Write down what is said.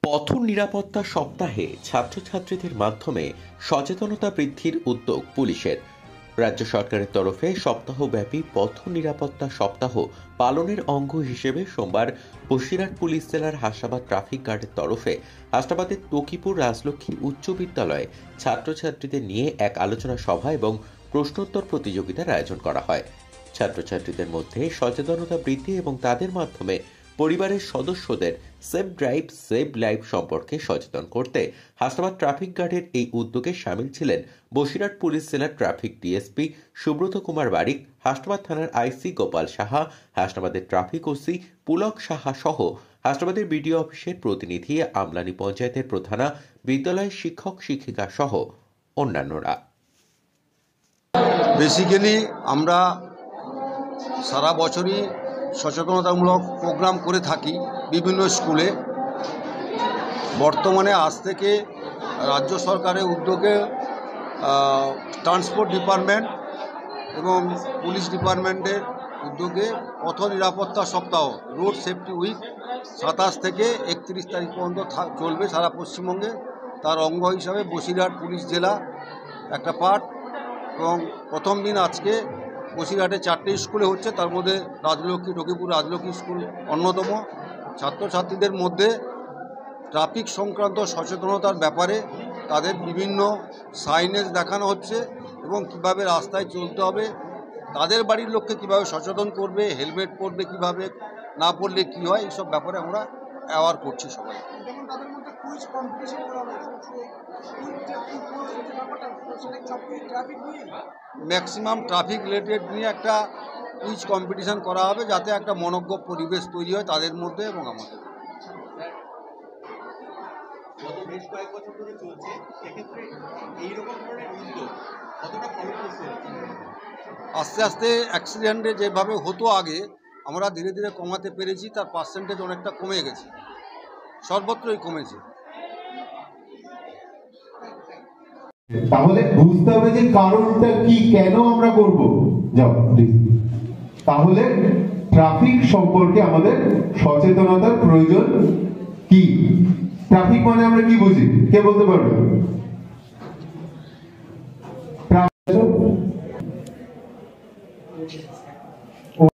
পথ নিরাপত্তা সপ্তাহে ছাত্রছাত্রীদের মাধ্যমে সচেতনতা বৃদ্ধির উদ্যোগ পুলিশের। রাজ্য সরকারের তরফে সপ্তাহব্যাপী পথ নিরাপত্তা সপ্তাহ পালনের অঙ্গ হিসেবে সোমবার বসিরহাট পুলিশ জেলার হাসনাবাদ ট্রাফিক গার্ডের তরফে হাসনাবাদের তকিপুর রাজলক্ষ্মী উচ্চ বিদ্যালয়ে ছাত্রছাত্রীদের নিয়ে এক আলোচনা সভা এবং প্রশ্নোত্তর প্রতিযোগিতার আয়োজন করা হয়। ছাত্রছাত্রীদের মধ্যে সচেতনতা বৃদ্ধি এবং তাদের মাধ্যমে পরিবারের সদস্যদের সেফ ড্রাইভ সেভ লাইফ সম্পর্কে সচেতন করতে হাসনাবাদ ট্রাফিক গার্ডের এই উদ্যোগে সামিল ছিলেন বসিরহাট পুলিশ জেলার ট্রাফিক ডিএসপি সুব্রত কুমার বারিক, হাসনাবাদ থানার আইসি গোপাল সাহা, হাসনাবাদের ট্রাফিক ওসি পুলক সাহা সহ হাসনাবাদের বিডিও অফিসের প্রতিনিধি, আমলানি পঞ্চায়েতের প্রধানা, বিদ্যালয়ের শিক্ষক শিক্ষিকা সহ অন্যান্যরা। বেসিক্যালি আমরা সারা বছরই সচেতনতামূলক প্রোগ্রাম করে থাকি বিভিন্ন স্কুলে। বর্তমানে আজ থেকে রাজ্য সরকারের উদ্যোগে ট্রান্সপোর্ট ডিপার্টমেন্ট এবং পুলিশ ডিপার্টমেন্টের উদ্যোগে পথ নিরাপত্তা সপ্তাহ রোড সেফটি উইক 27 থেকে 31 তারিখ পর্যন্ত চলবে সারা পশ্চিমবঙ্গে। তার অঙ্গ হিসাবে বসিরহাট পুলিশ জেলা একটা পার্ট, এবং প্রথম দিন আজকে বসিরহাটে 4টে স্কুলে হচ্ছে, তার মধ্যে রাজলক্ষ্মী তকিপুর রাজলক্ষ্মী স্কুল অন্যতম। ছাত্রছাত্রীদের মধ্যে ট্রাফিক সংক্রান্ত সচেতনতার ব্যাপারে তাদের বিভিন্ন সাইনেজ দেখানো হচ্ছে এবং কিভাবে রাস্তায় চলতে হবে, তাদের বাড়ির লোককে কিভাবে সচেতন করবে, হেলমেট পরবে কিভাবে, না পরলে কি হয়, এইসব ব্যাপারে আমরা অ্যাওয়ার করছি সবাই। ম্যাক্সিমাম ট্রাফিক রিলেটেড নিয়ে একটা কুইজ কম্পিটিশন করা হবে, যাতে একটা মনোজ্ঞ পরিবেশ তৈরি হয় তাদের মধ্যে এবং আমাদের। আস্তে আস্তে অ্যাক্সিডেন্টে যেভাবে হতো আগে, আমরা ধীরে ধীরে কমাতে পেরেছি, তার পার্সেন্টেজ অনেকটা কমে গেছে, সর্বত্রই কমেছে। তাহলে বুঝতে হবে যে কারণটা কি, কেন আমরা করব। তাহলে ট্রাফিক সম্পর্কে আমাদের সচেতনতার প্রয়োজন কি? ট্রাফিক মানে আমরা কি বুঝি, কে বলতে পারবে?